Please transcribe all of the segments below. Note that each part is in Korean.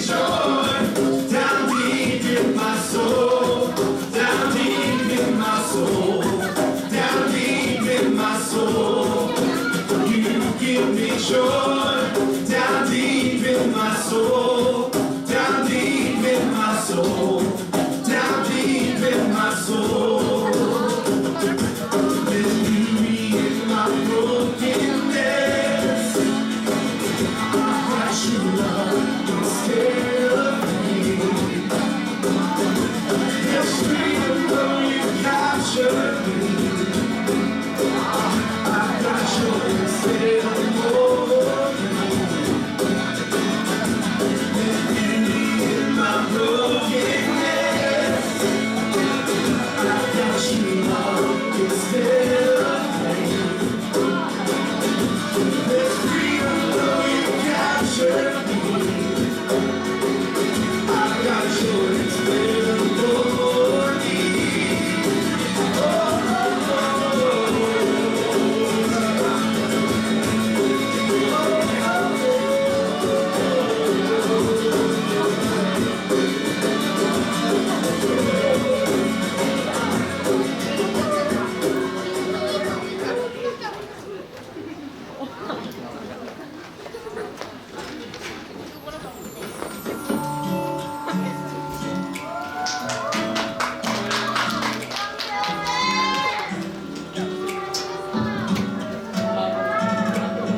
joy down deep in my soul, down deep in my soul, down deep in my soul. You give me joy down deep in my soul, down deep in my soul, down deep in my soul. There's beauty in my brokenness. I got you love instead of me. There's freedom when you capture me. I got you instead of more. There's beauty in my brokenness. I got you love instead of pain. There's freedom though you capture me. I got you instead of glory.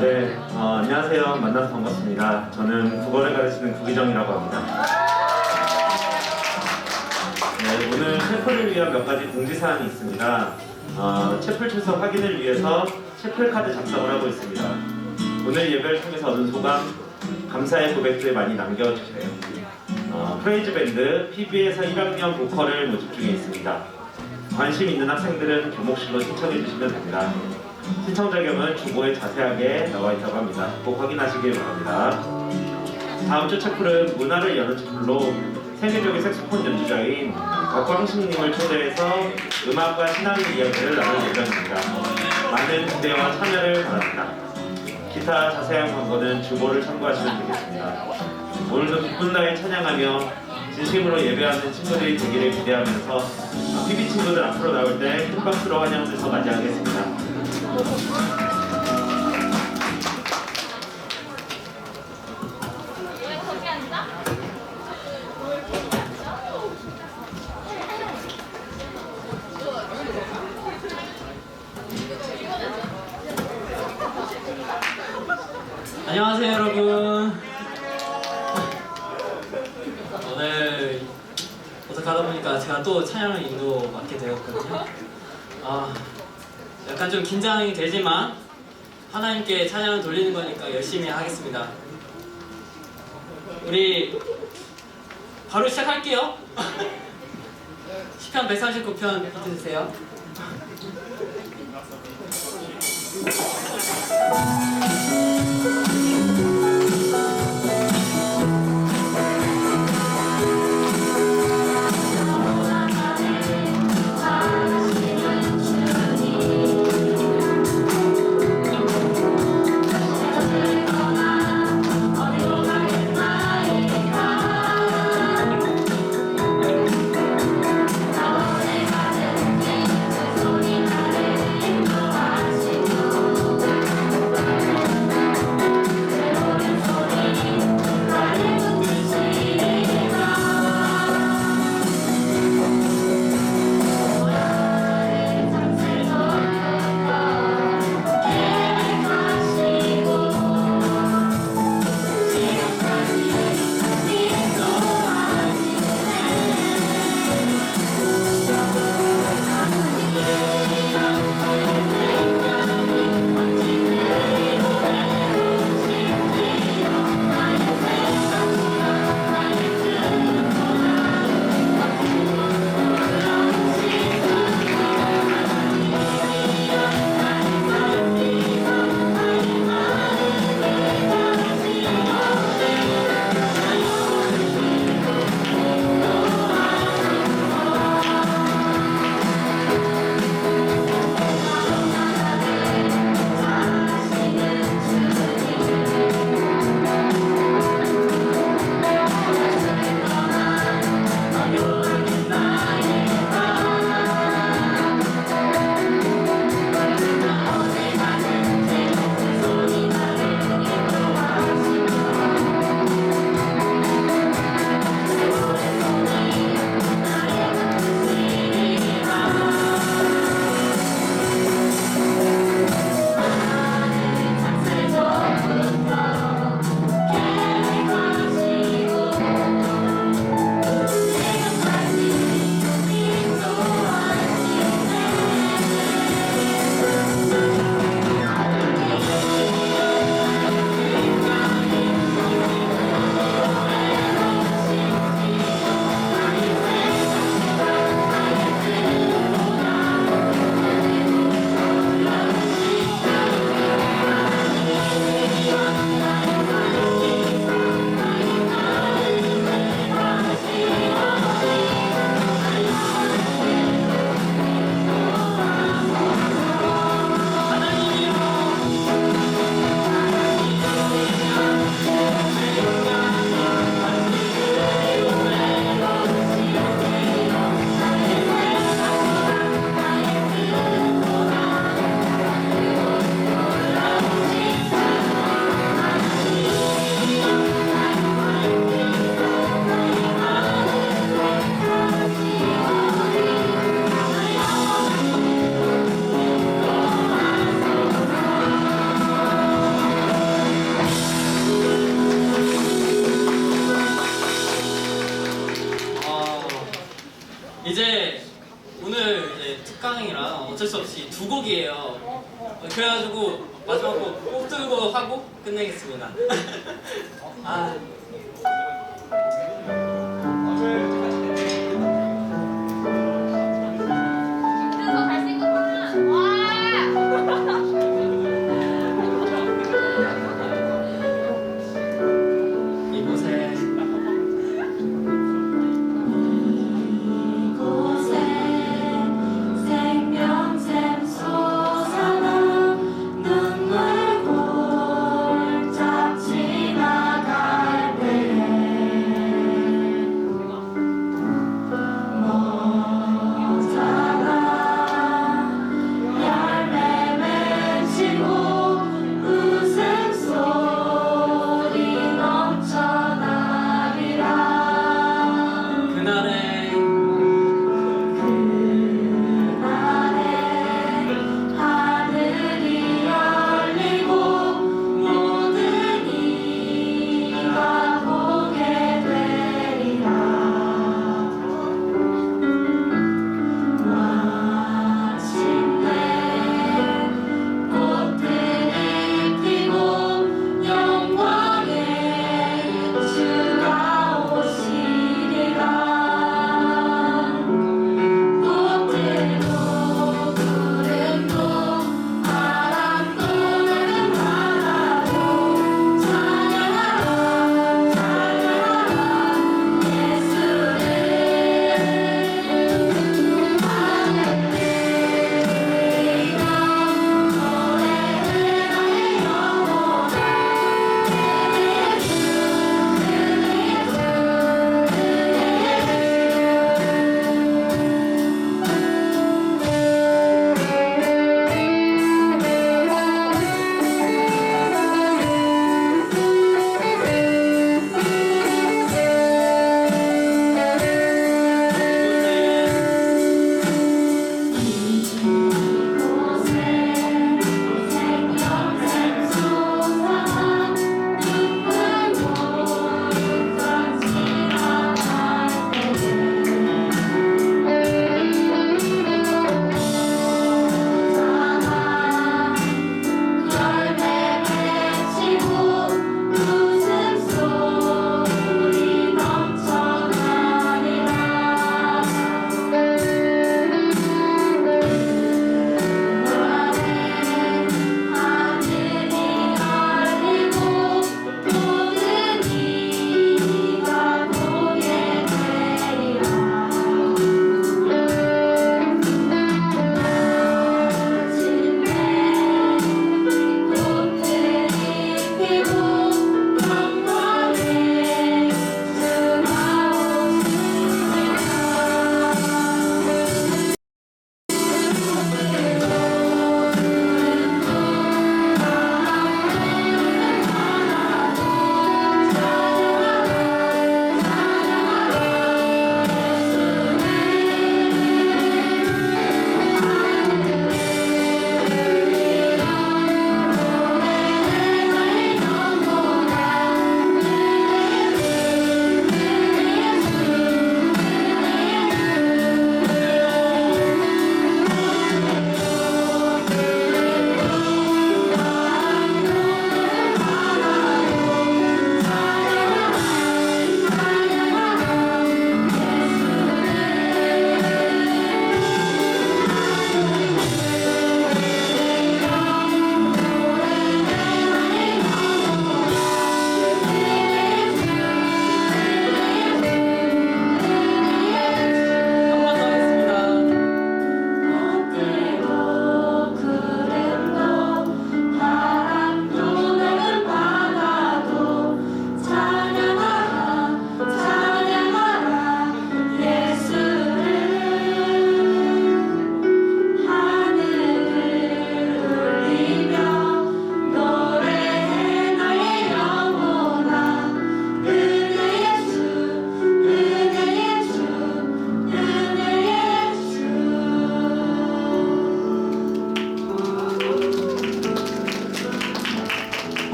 네, 안녕하세요. 만나서 반갑습니다. 저는 국어를 가르치는 구기정이라고 합니다. 네, 오늘 채플을 위한 몇 가지 공지사항이 있습니다. 채플 출석 확인을 위해서 채플 카드 작성을 하고 있습니다. 오늘 예배를 통해서 얻은 소감, 감사의 고백들 많이 남겨주세요. 프레이즈 밴드 PB에서 1학년 보컬을 모집 중에 있습니다. 관심 있는 학생들은 교목실로 신청해 주시면 됩니다. 신청 자격은 주보에 자세하게 나와 있다고 합니다. 꼭 확인하시길 바랍니다. 다음 주 채플은 문화를 여는 채플로 세계적인 색소폰 연주자인 곽광식님을 초대해서 음악과 신앙의 이야기를 나눌 예정입니다. 많은 기대와 참여를 바랍니다. 기타 자세한 광고는 주보를 참고하시면 되겠습니다. 오늘도 기쁜 날 찬양하며 진심으로 예배하는 친구들이 되기를 기대하면서 PB 친구들 앞으로 나올 때 큰 박수로 환영해서 맞이하겠습니다. 안녕하세요 여러분. 오늘 도착하다 보니까 제가 또 찬양을 인도 맡게 되었거든요. 약간 좀 긴장이 되지만 하나님께 찬양을 돌리는 거니까 열심히 하겠습니다. 우리 바로 시작할게요. 시편 139편 비트 주세요. 두 곡이에요. 그래가지고 마지막 곡 꼭 들고 하고 끝내겠습니다. 아. 눈물 골짝 지나갈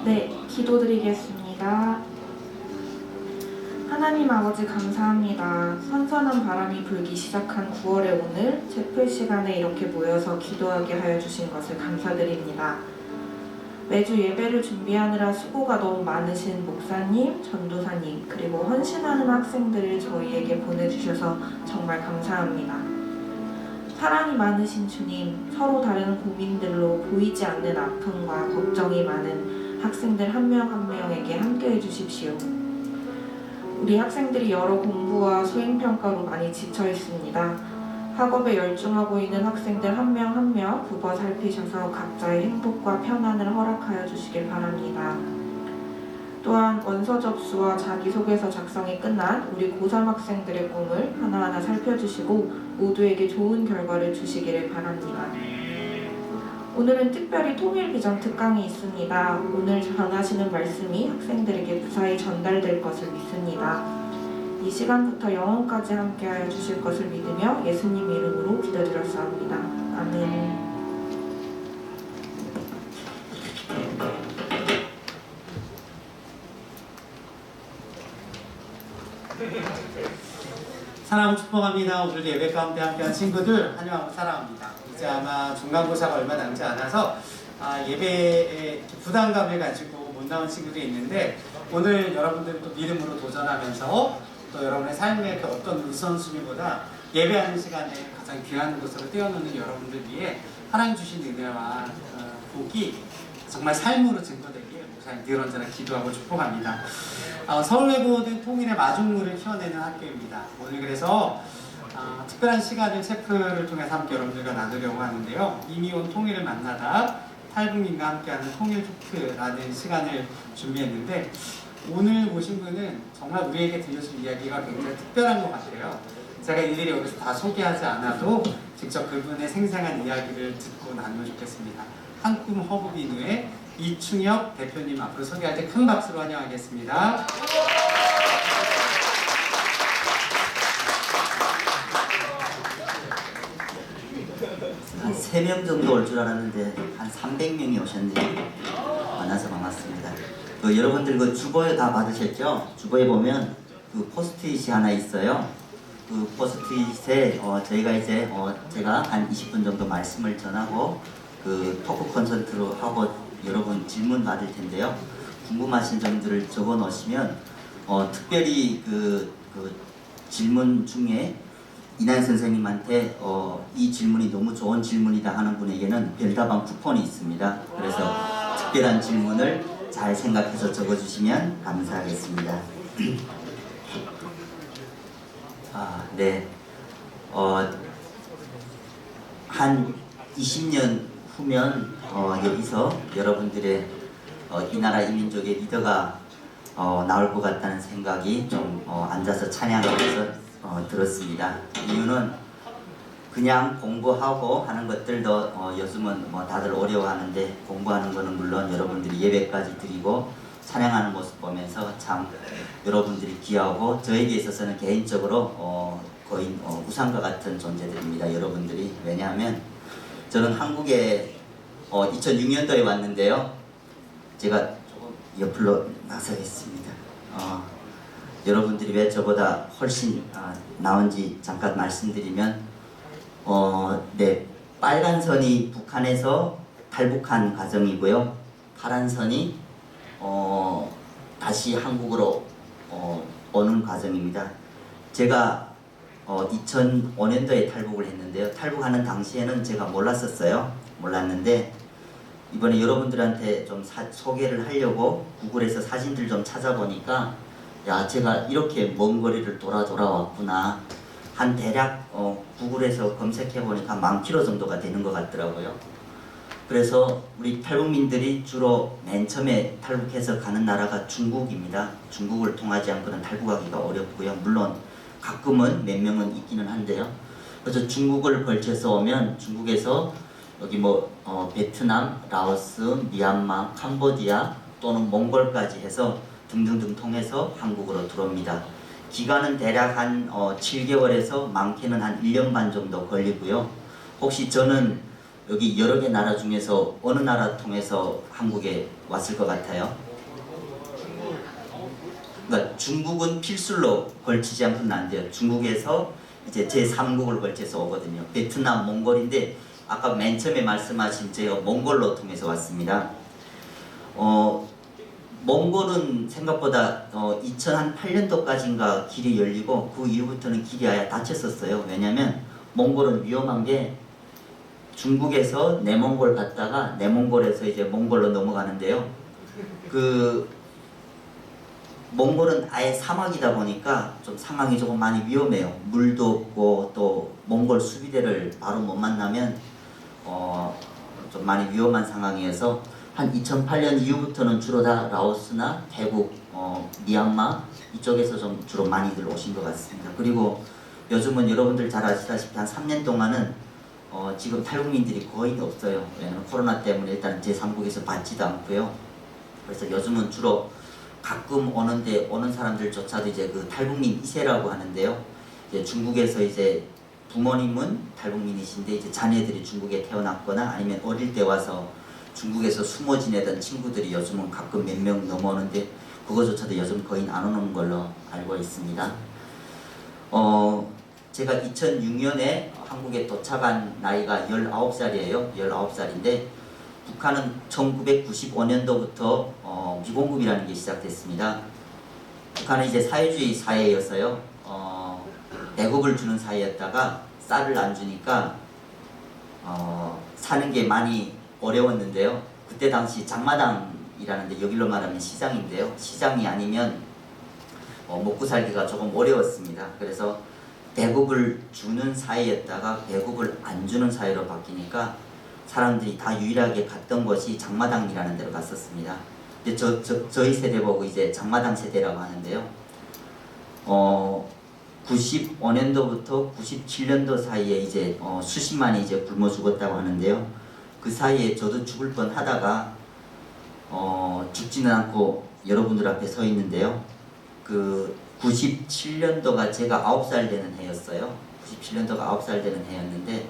네, 기도드리겠습니다. 하나님 아버지 감사합니다. 선선한 바람이 불기 시작한 9월의 오늘 채플 시간에 이렇게 모여서 기도하게 하여 주신 것을 감사드립니다. 매주 예배를 준비하느라 수고가 너무 많으신 목사님, 전도사님, 그리고 헌신하는 학생들을 저희에게 보내주셔서 정말 감사합니다. 사랑이 많으신 주님, 서로 다른 고민들로 보이지 않는 아픔과 걱정이 많은 학생들 한 명 한 명에게 함께해 주십시오. 우리 학생들이 여러 공부와 수행평가로 많이 지쳐 있습니다. 학업에 열중하고 있는 학생들 한 명 한 명 굽어 살피셔서 각자의 행복과 편안을 허락하여 주시길 바랍니다. 또한 원서 접수와 자기소개서 작성이 끝난 우리 고3 학생들의 꿈을 하나하나 살펴주시고 모두에게 좋은 결과를 주시기를 바랍니다. 오늘은 특별히 통일비전 특강이 있습니다. 오늘 전하시는 말씀이 학생들에게 무사히 전달될 것을 믿습니다. 이 시간부터 영원까지 함께하여 주실 것을 믿으며 예수님 이름으로 기도드렸사옵니다. 아멘. 사랑하고 축복합니다. 오늘 예배 가운데 함께한 친구들 환영하고 사랑합니다. 이제 아마 중간고사가 얼마 남지 않아서 예배에 부담감을 가지고 못 나온 친구들이 있는데 오늘 여러분들이 또 믿음으로 도전하면서 또 여러분의 삶의 그 어떤 우선순위보다 예배하는 시간에 가장 귀한 곳으로 떼어놓는 여러분들 위해 하나님 주신 은혜와 복이 정말 삶으로 증거되길 목사님 늘 언제나 기도하고 축복합니다. 서울외고는 통일의 마중물을 키워내는 학교입니다. 오늘 그래서 특별한 시간을 채플을 통해서 함께 여러분들과 나누려고 하는데요. 이미 온 통일을 만나다 탈북민과 함께하는 통일 토크라는 시간을 준비했는데 오늘 모신 분은 정말 우리에게 들려줄 이야기가 굉장히 특별한 것 같아요. 제가 일일이 여기서 다 소개하지 않아도 직접 그분의 생생한 이야기를 듣고 나누면 좋겠습니다. 한꿈 허브비누의 이충혁 대표님 앞으로 소개할 때 큰 박수로 환영하겠습니다. 한 3명 정도 올 줄 알았는데 한 300명이 오셨네요. 만나서 반갑습니다. 여러분들 그 주보에 다 받으셨죠? 주보에 보면 그 포스트잇이 하나 있어요. 그 포스트잇에 저희가 이제 제가 한 20분 정도 말씀을 전하고 그 토크 콘서트로 하고 여러분 질문 받을 텐데요. 궁금하신 점들을 적어 놓으시면 특별히 그 질문 중에 이난 선생님한테 이 질문이 너무 좋은 질문이다 하는 분에게는 별다방 쿠폰이 있습니다. 그래서 특별한 질문을 잘 생각해서 적어주시면 감사하겠습니다. 네. 한 20년 후면 여기서 여러분들의 이 나라 이 민족의 리더가 나올 것 같다는 생각이 좀 앉아서 찬양하면서 들었습니다. 이유는 그냥 공부하고 하는 것들도 요즘은 뭐 다들 어려워하는데 공부하는 거는 물론 여러분들이 예배까지 드리고 찬양하는 모습 보면서 참 여러분들이 귀하고 저에게 있어서는 개인적으로 거의 우상과 같은 존재들입니다. 여러분들이. 왜냐하면 저는 한국에 2006년도에 왔는데요. 제가 조금 옆으로 나서겠습니다. 여러분들이 왜 저보다 훨씬 나은지 잠깐 말씀드리면 네, 빨간 선이 북한에서 탈북한 과정이고요. 파란 선이 다시 한국으로 오는 과정입니다. 제가 2005년도에 탈북을 했는데요. 탈북하는 당시에는 제가 몰랐는데 이번에 여러분들한테 좀 소개를 하려고 구글에서 사진들 좀 찾아보니까 야, 제가 이렇게 먼 거리를 돌아왔구나. 한 대략 구글에서 검색해보니까 10,000km 정도가 되는 것 같더라고요. 그래서 우리 탈북민들이 주로 맨 처음에 탈북해서 가는 나라가 중국입니다. 중국을 통하지 않고는 탈북하기가 어렵고요. 물론 가끔은 몇 명은 있기는 한데요. 그래서 중국을 걸쳐서 오면 중국에서 여기 베트남, 라오스, 미얀마, 캄보디아 또는 몽골까지 해서 등등등 통해서 한국으로 들어옵니다. 기간은 대략 한 7개월에서 많게는 한 1년 반 정도 걸리고요. 혹시 저는 여기 여러 개 나라 중에서 어느 나라 통해서 한국에 왔을 것 같아요? 그러니까 중국은 필술로 걸치지 않고는 안 돼요. 중국에서 이제 제3국을 걸쳐서 오거든요. 베트남, 몽골인데 아까 맨 처음에 말씀하신 제가 몽골로 통해서 왔습니다. 몽골은 생각보다 2008년도까지인가 길이 열리고 그 이후부터는 길이 아예 닫혔었어요. 왜냐면 몽골은 위험한 게 중국에서 내몽골 갔다가 내몽골에서 이제 몽골로 넘어가는데요. 그 몽골은 아예 사막이다 보니까 좀 상황이 조금 많이 위험해요. 물도 없고 또 몽골 수비대를 바로 못 만나면 좀 많이 위험한 상황이어서 한 2008년 이후부터는 주로 다 라오스나 태국, 미얀마 이쪽에서 좀 주로 많이들 오신 것 같습니다. 그리고 요즘은 여러분들 잘 아시다시피 한 3년 동안은 지금 탈북민들이 거의 없어요. 왜냐면 코로나 때문에 일단 제3국에서 받지도 않고요. 그래서 요즘은 주로 가끔 오는데 오는 사람들조차도 이제 그 탈북민 2세라고 하는데요. 이제 중국에서 이제 부모님은 탈북민이신데 이제 자녀들이 중국에 태어났거나 아니면 어릴 때 와서 중국에서 숨어 지내던 친구들이 요즘은 가끔 몇 명 넘어오는데 그거조차도 요즘 거의 안 오는 걸로 알고 있습니다. 제가 2006년에 한국에 도착한 나이가 19살이에요. 19살인데 북한은 1995년도부터 미공급이라는 게 시작됐습니다. 북한은 이제 사회주의 사회여서요. 배급을 주는 사회였다가 쌀을 안 주니까 사는 게 많이 어려웠는데요. 그때 당시 장마당이라는데 여기로 말하면 시장인데요. 시장이 아니면 먹고 살기가 조금 어려웠습니다. 그래서 배급을 주는 사회였다가 배급을 안 주는 사회로 바뀌니까 사람들이 다 유일하게 갔던 곳이 장마당이라는 데로 갔었습니다. 근데 저희 세대 보고 이제 장마당 세대라고 하는데요. 95년도부터 97년도 사이에 이제 수십만이 이제 굶어 죽었다고 하는데요. 그 사이에 저도 죽을 뻔 하다가 죽지는 않고 여러분들 앞에 서 있는데요. 그 97년도가 제가 9살 되는 해였어요. 97년도가 9살 되는 해였는데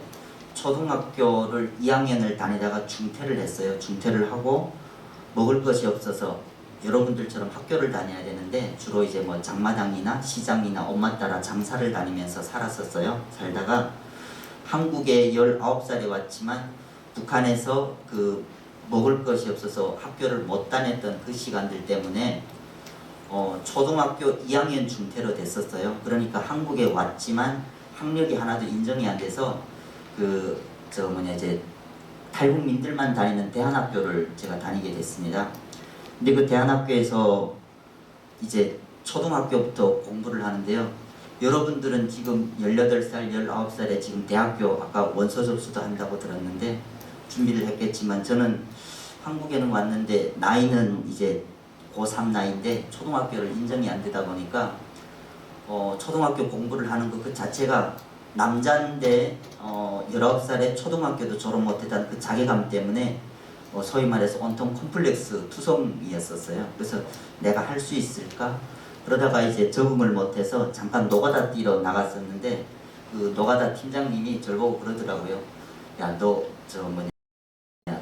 초등학교를 2학년을 다니다가 중퇴를 했어요. 중퇴를 하고 먹을 것이 없어서 여러분들처럼 학교를 다녀야 되는데 주로 이제 뭐 장마당이나 시장이나 엄마 따라 장사를 다니면서 살았었어요. 살다가 한국에 19살에 왔지만 북한에서 그 먹을 것이 없어서 학교를 못 다녔던 그 시간들 때문에 초등학교 2학년 중퇴로 됐었어요. 그러니까 한국에 왔지만 학력이 하나도 인정이 안 돼서 이제 탈북민들만 다니는 대한학교를 제가 다니게 됐습니다. 근데 그 대한학교에서 이제 초등학교부터 공부를 하는데요. 여러분들은 지금 18살, 19살에 지금 대학교 아까 원서 접수도 한다고 들었는데 준비를 했겠지만 저는 한국에는 왔는데 나이는 이제 고3 나이인데 초등학교를 인정이 안 되다 보니까 초등학교 공부를 하는 것 그 자체가 남자인데 19살에 초등학교도 졸업 못했다는 그 자괴감 때문에 소위 말해서 온통 콤플렉스 투성이었었어요. 그래서 내가 할 수 있을까? 그러다가 이제 적응을 못해서 잠깐 노가다 뛰러 나갔었는데 그 노가다 팀장님이 저를 보고 그러더라고요. 야, 너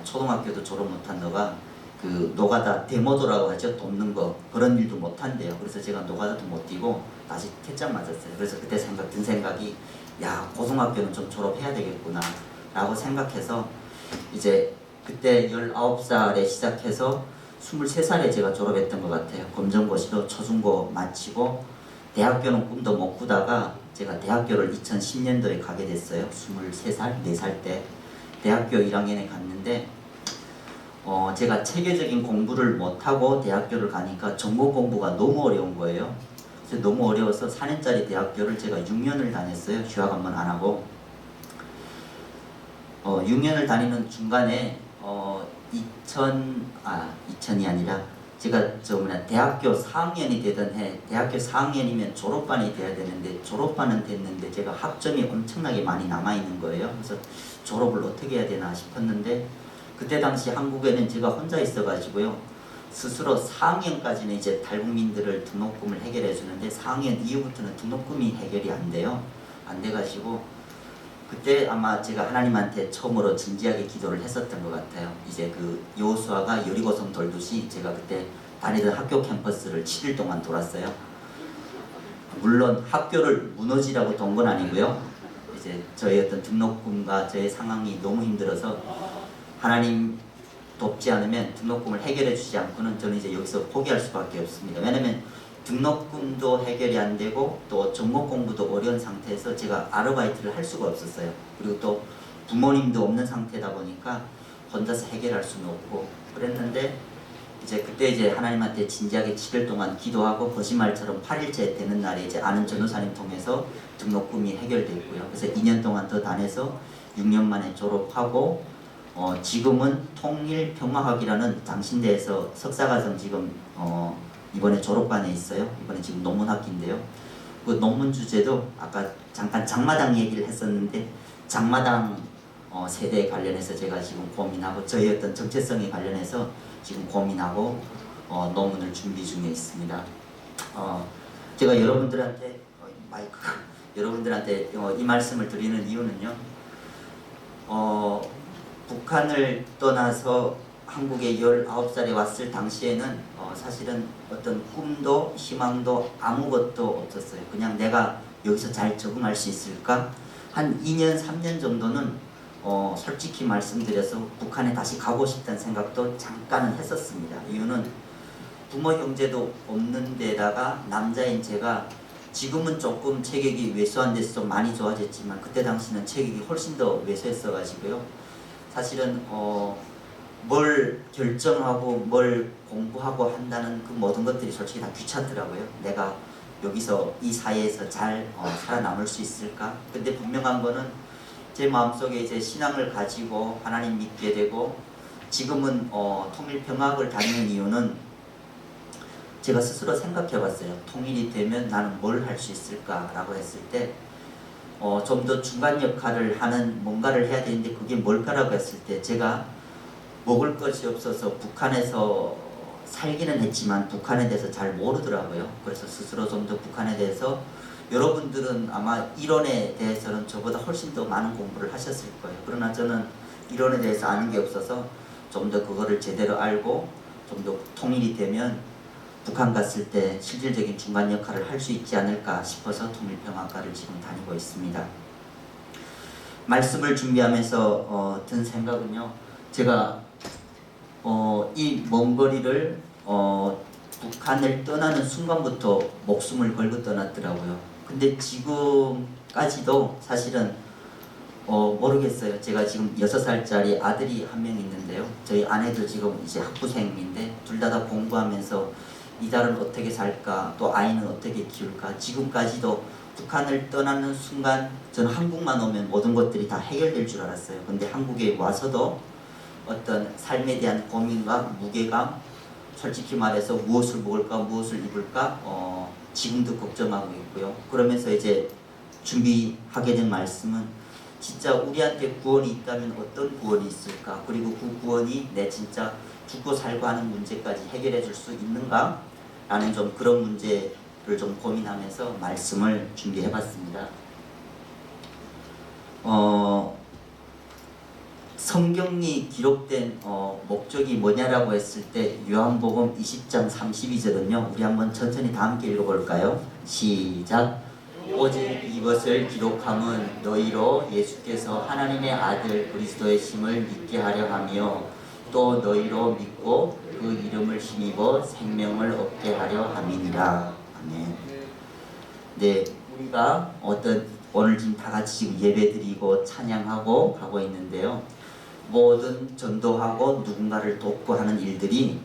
초등학교도 졸업 못한 너가 그 노가다 데모도라고 하죠. 돕는 거 그런 일도 못한대요. 그래서 제가 노가다도 못 뛰고 다시 퇴짜 맞았어요. 그래서 그때 든 생각이 야, 고등학교는 좀 졸업해야 되겠구나 라고 생각해서 이제 그때 19살에 시작해서 23살에 제가 졸업했던 것 같아요. 검정고시로 초중고 마치고 대학교는 꿈도 못 꾸다가 제가 대학교를 2010년도에 가게 됐어요. 23살, 4살 때 대학교 1학년에 갔는데 제가 체계적인 공부를 못하고 대학교를 가니까 전공 공부가 너무 어려운 거예요. 그래서 너무 어려워서 4년짜리 대학교를 제가 6년을 다녔어요. 휴학 한 번 안 하고 6년을 다니는 중간에 2000이 아니라 제가 대학교 4학년이 되던 해 대학교 4학년이면 졸업반이 돼야 되는데 졸업반은 됐는데 제가 학점이 엄청나게 많이 남아있는 거예요. 그래서 졸업을 어떻게 해야 되나 싶었는데 그때 당시 한국에는 제가 혼자 있어가지고요. 스스로 4학년까지는 이제 탈북민들을 등록금을 해결해 주는데 4학년 이후부터는 등록금이 해결이 안 돼요. 안 돼가지고 그때 아마 제가 하나님한테 처음으로 진지하게 기도를 했었던 것 같아요. 이제 그 여호수아가 여리고성 돌듯이 제가 그때 다니던 학교 캠퍼스를 7일 동안 돌았어요. 물론 학교를 무너지라고 돈 건 아니고요. 이제 저의 어떤 등록금과 저의 상황이 너무 힘들어서 하나님 돕지 않으면 등록금을 해결해 주지 않고는 저는 이제 여기서 포기할 수밖에 없습니다. 왜냐면 등록금도 해결이 안 되고 또 전공 공부도 어려운 상태에서 제가 아르바이트를 할 수가 없었어요. 그리고 또 부모님도 없는 상태다 보니까 혼자서 해결할 수는 없고 그랬는데 이제 그때 이제 하나님한테 진지하게 7일 동안 기도하고 거짓말처럼 8일째 되는 날에 이제 아는 전도사님 통해서 등록금이 해결됐고요. 그래서 2년 동안 더 다녀서 6년 만에 졸업하고 지금은 통일평화학이라는 장신대에서 석사과정 지금 이번에 졸업반에 있어요. 이번에 지금 논문 학기인데요. 그 논문 주제도 아까 잠깐 장마당 얘기를 했었는데 장마당 세대에 관련해서 제가 지금 고민하고 저희 어떤 정체성에 관련해서 지금 고민하고 논문을 준비 중에 있습니다. 제가 여러분들한테 이 말씀을 드리는 이유는요. 북한을 떠나서 한국에 19살에 왔을 당시에는 사실은 어떤 꿈도 희망도 아무것도 없었어요. 그냥 내가 여기서 잘 적응할 수 있을까? 한 2년 3년 정도는 솔직히 말씀드려서 북한에 다시 가고 싶다는 생각도 잠깐은 했었습니다. 이유는 부모 형제도 없는 데다가 남자인 제가 지금은 조금 체격이 왜소한 데서 좀 많이 좋아졌지만 그때 당시는 체격이 훨씬 더 왜소했어 가지고요. 사실은 뭘 결정하고 뭘 공부하고 한다는 그 모든 것들이 솔직히 다 귀찮더라고요. 내가 여기서 이 사회에서 잘 살아남을 수 있을까? 근데 분명한 거는 제 마음속에 이제 신앙을 가지고 하나님 믿게 되고 지금은 통일평화학을 다니는 이유는 제가 스스로 생각해 봤어요. 통일이 되면 나는 뭘 할 수 있을까라고 했을 때 좀 더 중간 역할을 하는 뭔가를 해야 되는데 그게 뭘까라고 했을 때 제가 먹을 것이 없어서 북한에서 살기는 했지만 북한에 대해서 잘 모르더라고요. 그래서 스스로 좀 더 북한에 대해서 여러분들은 아마 이론에 대해서는 저보다 훨씬 더 많은 공부를 하셨을 거예요. 그러나 저는 이론에 대해서 아는 게 없어서 좀 더 그거를 제대로 알고 좀 더 통일이 되면 북한 갔을 때 실질적인 중간 역할을 할 수 있지 않을까 싶어서 통일평화과를 지금 다니고 있습니다. 말씀을 준비하면서 든 생각은요. 제가 이 먼 거리를 북한을 떠나는 순간부터 목숨을 걸고 떠났더라고요. 근데 지금까지도 사실은 모르겠어요. 제가 지금 6살짜리 아들이 한 명 있는데요. 저희 아내도 지금 이제 학부생인데 둘 다 공부하면서 이달은 어떻게 살까, 또 아이는 어떻게 키울까. 지금까지도 북한을 떠나는 순간 저는 한국만 오면 모든 것들이 다 해결될 줄 알았어요. 근데 한국에 와서도 어떤 삶에 대한 고민과 무게감, 솔직히 말해서 무엇을 먹을까, 무엇을 입을까 지금도 걱정하고 있고요. 그러면서 이제 준비하게 된 말씀은 진짜 우리한테 구원이 있다면 어떤 구원이 있을까? 그리고 그 구원이 내 진짜 죽고 살고 하는 문제까지 해결해 줄 수 있는가? 라는 좀 그런 문제를 좀 고민하면서 말씀을 준비해 봤습니다. 성경이 기록된 목적이 뭐냐라고 했을 때 요한복음 20장 32절은요. 우리 한번 천천히 다 함께 읽어볼까요? 시작! 오직 이것을 기록함은 너희로 예수께서 하나님의 아들 그리스도의 심을 믿게 하려 하며 또 너희로 믿고 그 이름을 힘입어 생명을 얻게 하려 함이니라. 아멘. 네, 우리가 오늘 지금 다 같이 지금 예배드리고 찬양하고 가고 있는데요. 모든 전도하고 누군가를 돕고 하는 일들이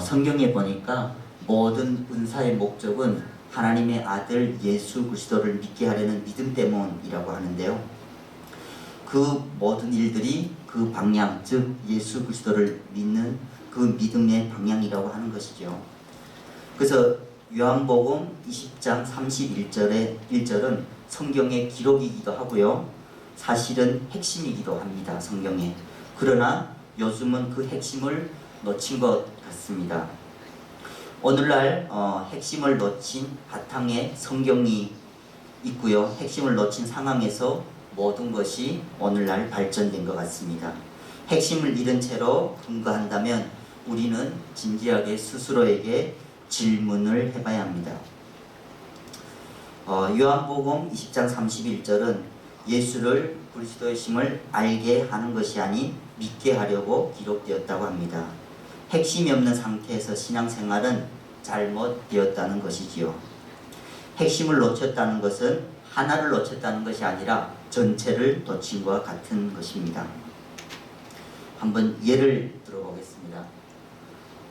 성경에 보니까 모든 은사의 목적은 하나님의 아들 예수 그리스도를 믿게 하려는 믿음 때문이라고 하는데요. 그 모든 일들이 그 방향, 즉 예수 그리스도를 믿는 그 믿음의 방향이라고 하는 것이죠. 그래서 요한복음 20장 1절은 성경의 기록이기도 하고요. 사실은 핵심이기도 합니다. 성경에. 그러나 요즘은 그 핵심을 놓친 것 같습니다. 오늘날 핵심을 놓친 바탕에 성경이 있고요. 핵심을 놓친 상황에서 모든 것이 오늘날 발전된 것 같습니다. 핵심을 잃은 채로 분거한다면 우리는 진지하게 스스로에게 질문을 해봐야 합니다. 요한복음 20장 31절은 예수를 그리스도의 심을 알게 하는 것이 아닌 믿게 하려고 기록되었다고 합니다. 핵심이 없는 상태에서 신앙생활은 잘못되었다는 것이지요. 핵심을 놓쳤다는 것은 하나를 놓쳤다는 것이 아니라 전체를 놓친 것과 같은 것입니다. 한번 예를 들어보겠습니다.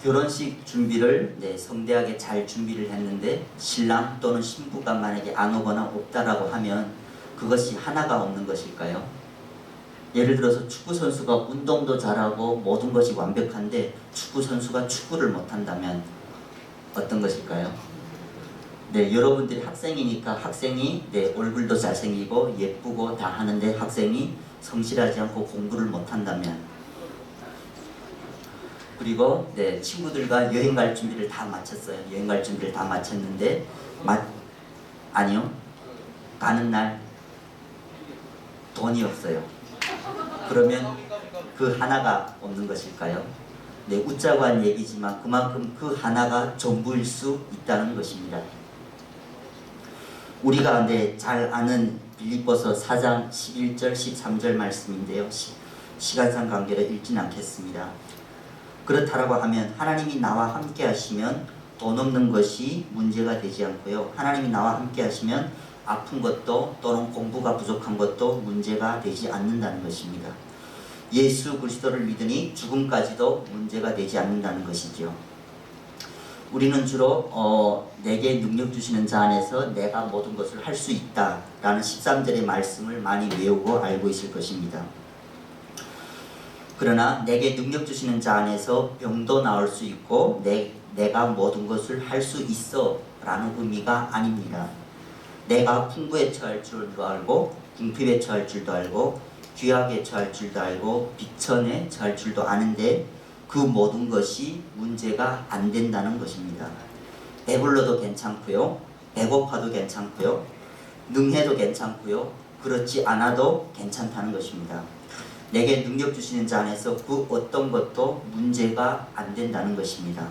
결혼식 준비를 성대하게 잘 준비를 했는데 신랑 또는 신부가 만약에 안 오거나 없다라고 하면 그것이 하나가 없는 것일까요? 예를 들어서 축구 선수가 운동도 잘하고 모든 것이 완벽한데 축구 선수가 축구를 못한다면 어떤 것일까요? 여러분들이 학생이니까 학생이 얼굴도 잘생기고 예쁘고 다 하는데 학생이 성실하지 않고 공부를 못한다면, 그리고 친구들과 여행 갈 준비를 다 마쳤어요. 여행 갈 준비를 다 마쳤는데 아니요, 가는 날 돈이 없어요. 그러면 그 하나가 없는 것일까요? 웃자고 한 얘기지만 그만큼 그 하나가 전부일 수 있다는 것입니다. 우리가 잘 아는 빌립보서 4장 11절 13절 말씀인데요. 시간상 관계로 읽지는 않겠습니다. 그렇다라고 하면 하나님이 나와 함께 하시면 돈 없는 것이 문제가 되지 않고요. 하나님이 나와 함께 하시면 아픈 것도 또는 공부가 부족한 것도 문제가 되지 않는다는 것입니다. 예수 그리스도를 믿으니 죽음까지도 문제가 되지 않는다는 것이죠. 우리는 주로 내게 능력 주시는 자 안에서 내가 모든 것을 할 수 있다라는 13절의 말씀을 많이 외우고 알고 있을 것입니다. 그러나 내게 능력 주시는 자 안에서 병도 나을 수 있고 내가 모든 것을 할 수 있어 라는 의미가 아닙니다. 내가 풍부에 처할 줄도 알고 궁핍에 처할 줄도 알고 귀하게 처할 줄도 알고 비천에 처할 줄도 아는데 그 모든 것이 문제가 안 된다는 것입니다. 배불러도 괜찮고요, 배고파도 괜찮고요, 능해도 괜찮고요, 그렇지 않아도 괜찮다는 것입니다. 내게 능력 주시는 자 안에서 그 어떤 것도 문제가 안 된다는 것입니다.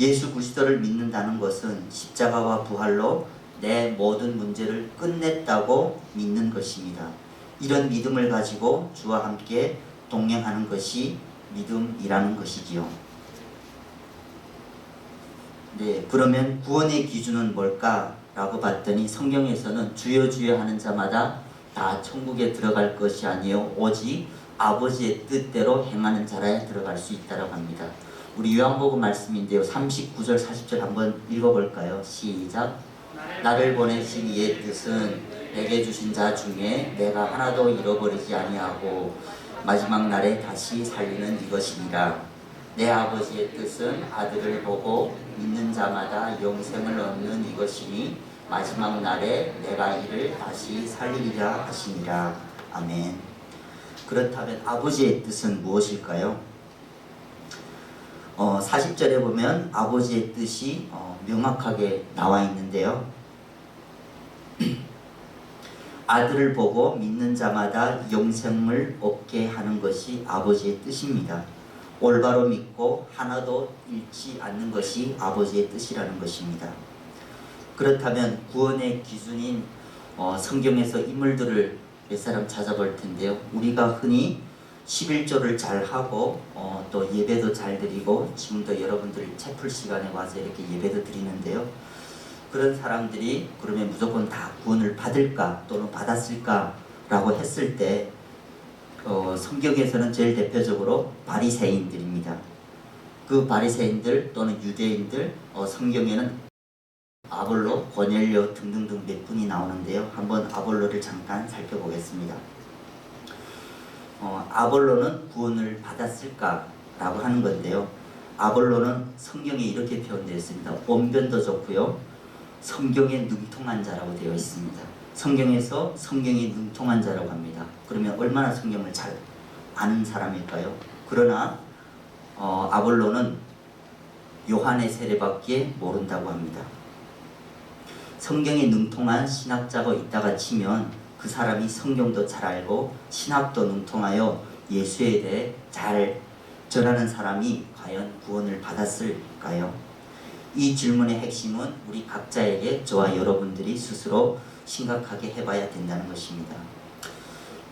예수 그리스도를 믿는다는 것은 십자가와 부활로 내 모든 문제를 끝냈다고 믿는 것입니다. 이런 믿음을 가지고 주와 함께 동행하는 것이 믿음이라는 것이지요. 그러면 구원의 기준은 뭘까라고 봤더니 성경에서는 주여 주여 하는 자마다 다 천국에 들어갈 것이 아니요 오직 아버지의 뜻대로 행하는 자라야 들어갈 수 있다라고 합니다. 우리 요한복음 말씀인데요. 39절 40절 한번 읽어볼까요? 시작. 나를 보내신 이의 뜻은 내게 주신 자 중에 내가 하나도 잃어버리지 아니하고 마지막 날에 다시 살리는 이것이니라. 내 아버지의 뜻은 아들을 보고 믿는 자마다 영생을 얻는 이것이니 마지막 날에 내가 이를 다시 살리리라 하시니라. 아멘. 그렇다면 아버지의 뜻은 무엇일까요? 40절에 보면 아버지의 뜻이 명확하게 나와 있는데요. 아들을 보고 믿는 자마다 영생을 얻게 하는 것이 아버지의 뜻입니다. 올바로 믿고 하나도 잃지 않는 것이 아버지의 뜻이라는 것입니다. 그렇다면 구원의 기준인 성경에서 인물들을 몇 사람 찾아볼 텐데요. 우리가 흔히 11조를 잘 하고 또 예배도 잘 드리고 지금도 여러분들 채플 시간에 와서 이렇게 예배도 드리는데요. 그런 사람들이 그러면 무조건 다 구원을 받을까 또는 받았을까 라고 했을 때 성경에서는 제일 대표적으로 바리새인들입니다. 그 바리새인들 또는 유대인들 성경에는 아볼로, 고넬료 등등등 몇 분이 나오는데요. 한번 아볼로를 잠깐 살펴보겠습니다. 아볼로는 구원을 받았을까라고 하는 건데요. 아볼로는 성경에 이렇게 표현되어 있습니다. 언변도 좋고요, 성경에 능통한 자라고 되어 있습니다. 성경에서 성경에 능통한 자라고 합니다. 그러면 얼마나 성경을 잘 아는 사람일까요? 그러나 아볼로는 요한의 세례밖에 모른다고 합니다. 성경에 능통한 신학자가 있다가 치면 그 사람이 성경도 잘 알고 신학도 능통하여 예수에 대해 잘 전하는 사람이 과연 구원을 받았을까요? 이 질문의 핵심은 우리 각자에게 저와 여러분들이 스스로 심각하게 해봐야 된다는 것입니다.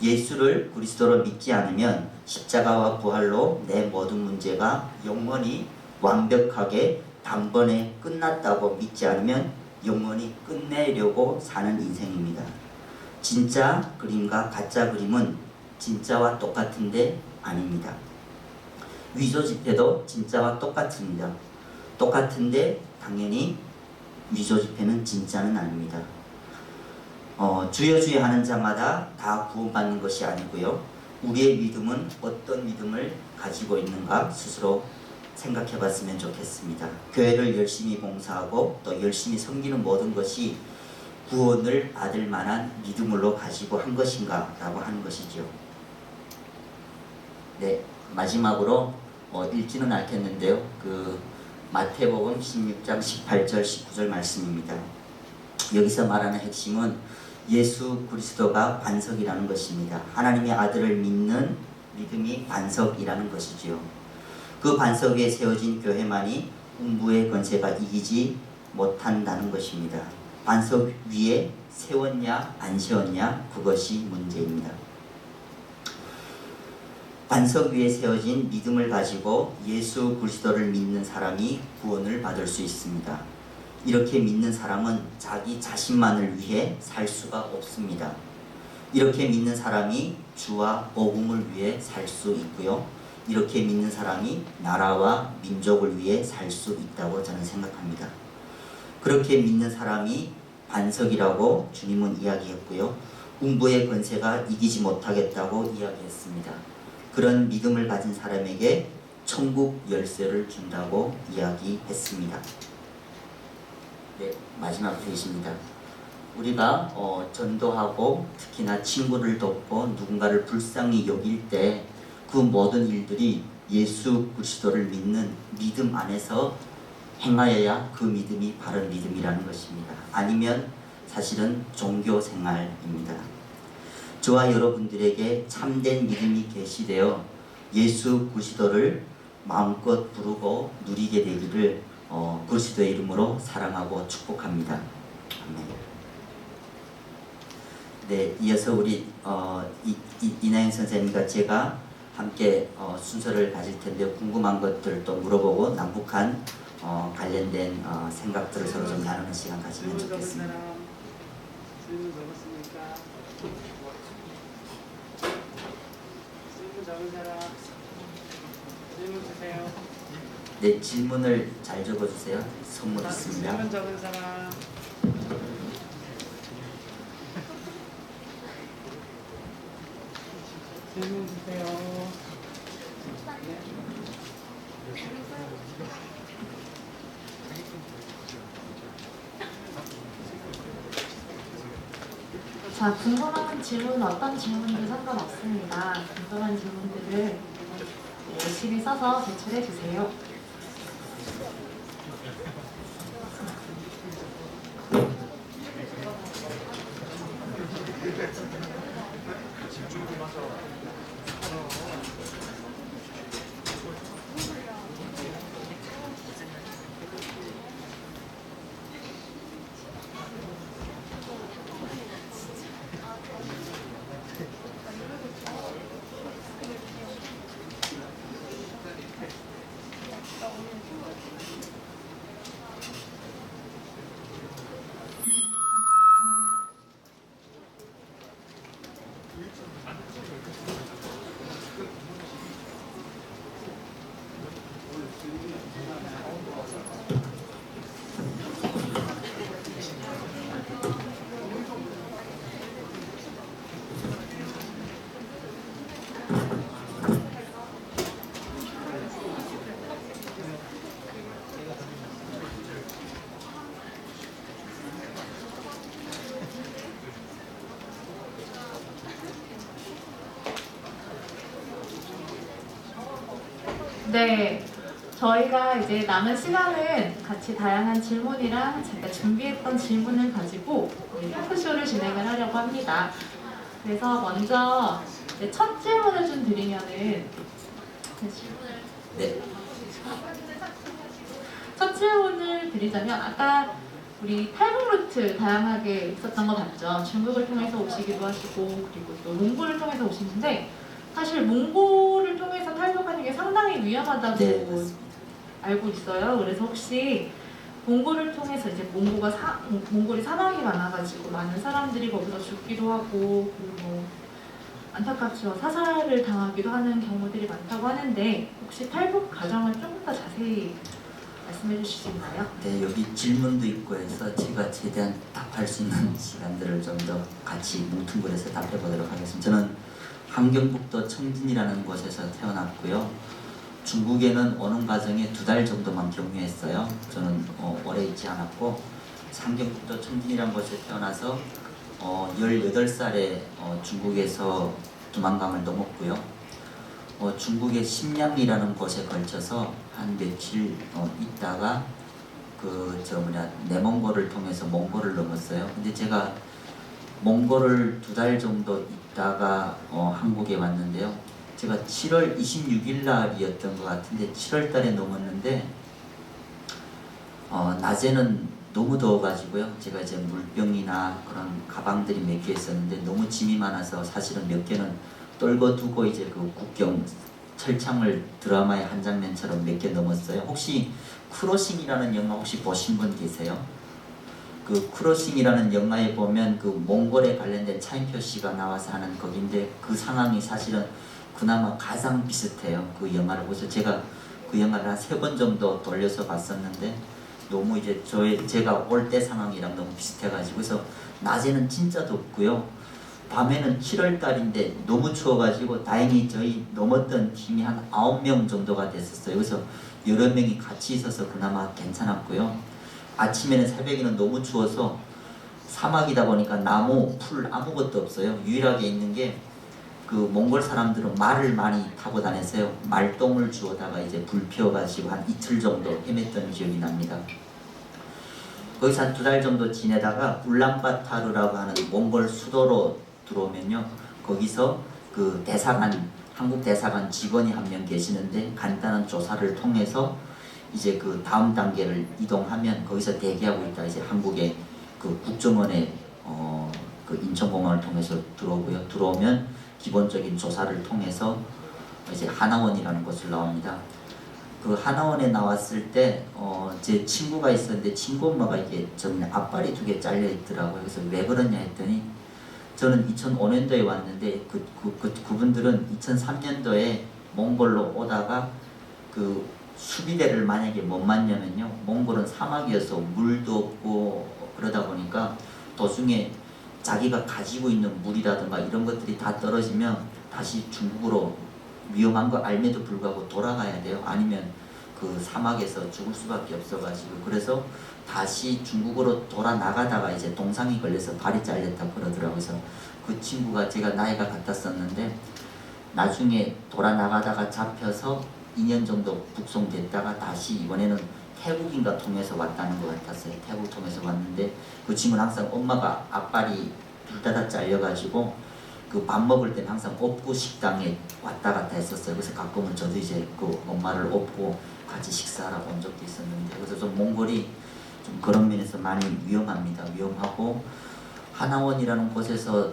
예수를 그리스도로 믿지 않으면 십자가와 부활로 내 모든 문제가 영원히 완벽하게 단번에 끝났다고 믿지 않으면 영원히 끝내려고 사는 인생입니다. 진짜 그림과 가짜 그림은 진짜와 똑같은데 아닙니다. 위조 지폐도 진짜와 똑같습니다. 똑같은데 당연히 위조 지폐는 진짜는 아닙니다. 주여 주여 하는 자마다 다 구원받는 것이 아니고요. 우리의 믿음은 어떤 믿음을 가지고 있는가 스스로 생각해 봤으면 좋겠습니다. 교회를 열심히 봉사하고 또 열심히 섬기는 모든 것이 구원을 받을 만한 믿음으로 가지고 한 것인가 라고 하는 것이죠. 네, 마지막으로 읽지는 않겠는데요. 그 마태복음 16장 18절 19절 말씀입니다. 여기서 말하는 핵심은 예수 그리스도가 반석이라는 것입니다. 하나님의 아들을 믿는 믿음이 반석이라는 것이지요. 그 반석 위에 세워진 교회만이 음부의 권세가 이기지 못한다는 것입니다. 반석 위에 세웠냐 안 세웠냐 그것이 문제입니다. 반석 위에 세워진 믿음을 가지고 예수 그리스도를 믿는 사람이 구원을 받을 수 있습니다. 이렇게 믿는 사람은 자기 자신만을 위해 살 수가 없습니다. 이렇게 믿는 사람이 주와 복음을 위해 살 수 있고요. 이렇게 믿는 사람이 나라와 민족을 위해 살 수 있다고 저는 생각합니다. 그렇게 믿는 사람이 반석이라고 주님은 이야기했고요. 음부의 권세가 이기지 못하겠다고 이야기했습니다. 그런 믿음을 가진 사람에게 천국 열쇠를 준다고 이야기했습니다. 네, 마지막 페이지입니다. 우리가 전도하고 특히나 친구를 돕고 누군가를 불쌍히 여길 때 그 모든 일들이 예수 그리스도를 믿는 믿음 안에서 행하여야 그 믿음이 바른 믿음이라는 것입니다. 아니면 사실은 종교 생활입니다. 저와 여러분들에게 참된 믿음이 계시되어 예수 그리스도를 마음껏 부르고 누리게 되기를 그리스도의 이름으로 사랑하고 축복합니다. 아멘. 네, 이어서 우리 이나영 선생님과 제가 함께 순서를 가질 텐데 궁금한 것들을 또 물어보고 남북한 관련된 생각들을 서로 좀 나누는 시간 가지면 좋겠습니다. 질문 적었습니까? 질문 적은 사람 질문 주세요. 네, 질문을 잘 적어주세요. 선물 있습니다. 질문 적은 사람 질문 주세요. 자, 궁금한 질문은 어떤 질문도 상관없습니다. 궁금한 질문들을 열심히 써서 제출해 주세요. 네, 저희가 이제 남은 시간은 같이 다양한 질문이랑 제가 준비했던 질문을 가지고 토크쇼를 진행을 하려고 합니다. 그래서 먼저 이제 첫 질문을 좀 드리면은 네. 첫 질문을 드리자면 아까 우리 탈북 루트 다양하게 있었던 거 봤죠? 중국을 통해서 오시기도 하시고 그리고 또 몽골을 통해서 오시는데 사실 몽골을 통해서 탈북하는 게 상당히 위험하다고 네, 맞습니다. 알고 있어요. 그래서 혹시 몽골을 통해서 이제 몽골이 사막이 많아가지고 많은 사람들이 거기서 죽기도 하고 그리고 안타깝지만 사살을 당하기도 하는 경우들이 많다고 하는데 혹시 탈북 과정을 조금 더 자세히 말씀해 주실 수 있나요? 네, 여기 질문도 있고 해서 제가 최대한 답할 수 있는 시간들을 좀 더 같이 뭉뚱그려서 답해 보도록 하겠습니다. 저는 함경북도 청진이라는 곳에서 태어났고요. 중국에는 오는 과정에 2달 정도만 경유했어요. 저는 오래 있지 않았고 함경북도 청진이라는 곳에 태어나서 18살에 중국에서 두만강을 넘었고요. 중국의 심양이라는 곳에 걸쳐서 한 며칠 있다가 내몽골을 통해서 몽골을 넘었어요. 근데 제가 몽골을 2달 정도 있다가 한국에 왔는데요. 제가 7월 26일 날이었던 것 같은데 7월 달에 넘었는데 낮에는 너무 더워가지고요. 제가 이제 물병이나 그런 가방들이 몇 개 있었는데 너무 짐이 많아서 사실은 몇 개는 떨궈 두고 이제 그 국경 철창을 드라마의 한 장면처럼 몇 개 넘었어요. 혹시 크로싱이라는 영화 혹시 보신 분 계세요? 그 크로싱이라는 영화에 보면 그 몽골에 관련된 차인표 씨가 나와서 하는 거긴데 그 상황이 사실은 그나마 가장 비슷해요. 그 영화를 보서 제가 그 영화를 한 3번 정도 돌려서 봤었는데 너무 이제 제가 올 때 상황이랑 너무 비슷해가지고 그래서 낮에는 진짜 덥고요. 밤에는 7월 달인데 너무 추워가지고 다행히 저희 넘었던 팀이 한 9명 정도가 됐었어요. 그래서 여러 명이 같이 있어서 그나마 괜찮았고요. 아침에는 새벽에는 너무 추워서 사막이다 보니까 나무, 풀 아무것도 없어요. 유일하게 있는 게 그 몽골 사람들은 말을 많이 타고 다녔어요. 말똥을 주워다가 이제 불 피워가지고 한 이틀 정도 헤맸던 기억이 납니다. 거기서 한 2달 정도 지내다가 울란바타르라고 하는 몽골 수도로 들어오면요. 거기서 그 대사관, 한국 대사관 직원이 한 명 계시는데 간단한 조사를 통해서 이제 그 다음 단계를 이동하면 거기서 대기하고 있다 이제 한국의 그 국정원의 그 인천공항을 통해서 들어오고요. 들어오면 기본적인 조사를 통해서 이제 하나원이라는 곳을 나옵니다. 그 하나원에 나왔을 때 제 친구가 있었는데 친구 엄마가 이게 정말 앞발이 2개 잘려 있더라고요. 그래서 왜 그러냐 했더니 저는 2005년도에 왔는데 그분들은 2003년도에 몽골로 오다가 그 수비대를 만약에 못 맞냐면요. 몽골은 사막이어서 물도 없고 그러다 보니까 도중에 자기가 가지고 있는 물이라든가 이런 것들이 다 떨어지면 다시 중국으로 위험한 거 알면도 불구하고 돌아가야 돼요. 아니면 그 사막에서 죽을 수밖에 없어가지고 그래서 다시 중국으로 돌아 나가다가 이제 동상이 걸려서 발이 잘렸다 그러더라고요. 그래서 그 친구가 제가 나이가 같았었는데 나중에 돌아 나가다가 잡혀서 2년 정도 북송됐다가 다시 이번에는 태국인가 통해서 왔다는 것 같았어요. 태국 통해서 왔는데 그 친구는 항상 엄마가 앞발이 둘 다 잘려가지고 그 밥 먹을 때는 항상 업고 식당에 왔다 갔다 했었어요. 그래서 가끔은 저도 이제 그 엄마를 업고 같이 식사하러 온 적도 있었는데 그래서 좀 몽골이 좀 그런 면에서 많이 위험합니다. 위험하고 하나원이라는 곳에서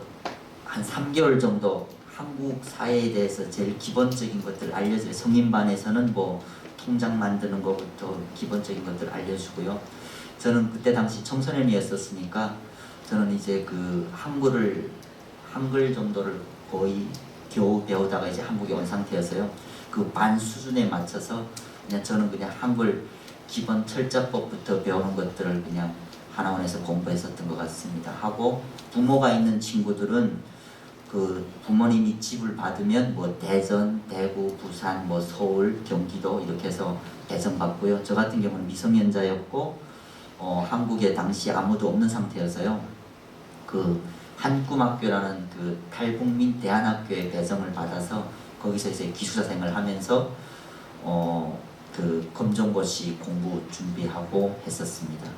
한 3개월 정도 한국 사회에 대해서 제일 기본적인 것들을 알려줘요. 성인반에서는 뭐 통장 만드는 것부터 기본적인 것들을 알려주고요. 저는 그때 당시 청소년이었었으니까 저는 이제 그 한글 정도를 거의 겨우 배우다가 이제 한국에 온 상태여서요. 그 반 수준에 맞춰서 저는 그냥 한글 기본 철자법부터 배우는 것들을 그냥 하나원에서 공부했었던 것 같습니다. 하고 부모가 있는 친구들은 그 부모님이 집을 받으면 뭐 대전, 대구, 부산, 뭐 서울, 경기도 이렇게 해서 배정받고요. 저 같은 경우는 미성년자였고 한국에 당시 아무도 없는 상태여서요. 그 한꿈학교라는 그 탈북민 대안학교에 배정을 받아서 거기서 이제 기숙사 생활을 하면서 그 검정고시 공부 준비하고 했었습니다.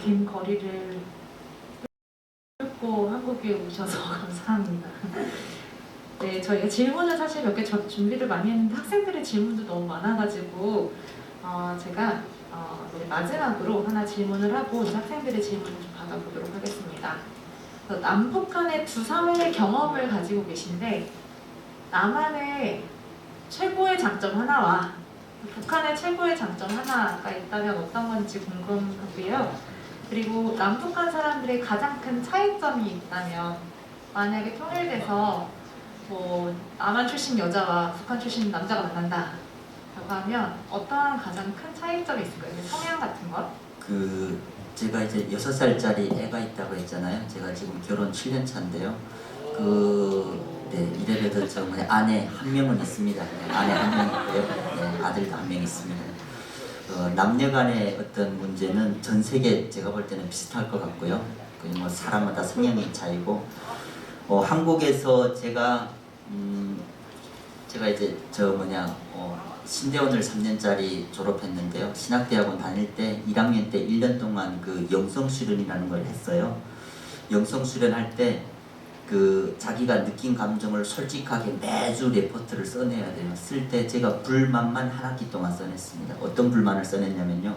긴 거리를 뚫고 한국에 오셔서 감사합니다. 네, 저희가 질문을 사실 몇 개 준비를 많이 했는데 학생들의 질문도 너무 많아가지고 제가 네, 마지막으로 하나 질문을 하고 이제 학생들의 질문을 좀 받아보도록 하겠습니다. 남북한의 두 사회의 경험을 가지고 계신데 남한의 최고의 장점 하나와 북한의 최고의 장점 하나가 있다면 어떤 건지 궁금하고요. 그리고 남북한 사람들의 가장 큰 차이점이 있다면 만약에 통일돼서 뭐 남한 출신 여자와 북한 출신 남자가 만난다 라고 하면 어떠한 가장 큰 차이점이 있을까요? 성향 같은 것? 제가 이제 6살짜리 애가 있다고 했잖아요. 제가 지금 결혼 7년 차인데요. 네, 이래봬도 저 아내 한 명은 있습니다. 네, 아내 한 명 있고요. 네, 아들도 한 명 있습니다. 남녀 간의 어떤 문제는 전 세계 제가 볼 때는 비슷할 것 같고요. 그리고 뭐 사람마다 성향의 차이고, 한국에서 제가 이제 신대원을 3년짜리 졸업했는데요. 신학대학원 다닐 때 1학년 때 1년 동안 그 영성수련이라는 걸 했어요. 영성수련할 때 자기가 느낀 감정을 솔직하게 매주 레포트를 써내야 돼요. 쓸 때 제가 불만만 한 학기 동안 써냈습니다. 어떤 불만을 써냈냐면요.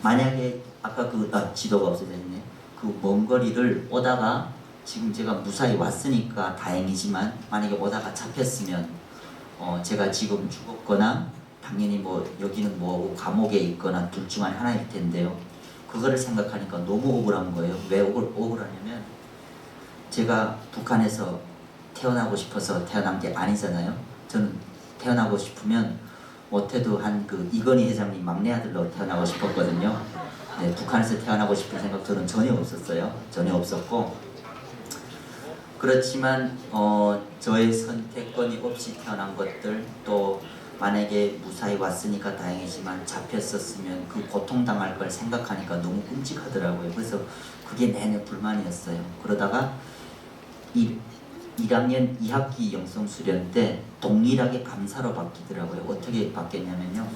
만약에 아까 지도가 없어졌네. 그 먼 거리를 오다가 지금 제가 무사히 왔으니까 다행이지만 만약에 오다가 잡혔으면 제가 지금 죽었거나 당연히 뭐 여기는 뭐 감옥에 있거나 둘 중 하나일 텐데요. 그거를 생각하니까 너무 억울한 거예요. 왜 억울하냐면 제가 북한에서 태어나고 싶어서 태어난 게 아니잖아요. 저는 태어나고 싶으면 못해도 이건희 회장님 막내 아들로 태어나고 싶었거든요. 네, 북한에서 태어나고 싶은 생각 저는 전혀 없었어요. 전혀 없었고 그렇지만 저의 선택권이 없이 태어난 것들 또 만약에 무사히 왔으니까 다행이지만 잡혔었으면 그 고통당할 걸 생각하니까 너무 끔찍하더라고요. 그래서 그게 내내 불만이었어요. 그러다가 1학년 2학기 영성수련 때 동일하게 감사로 바뀌더라고요. 어떻게 바뀌었냐면요.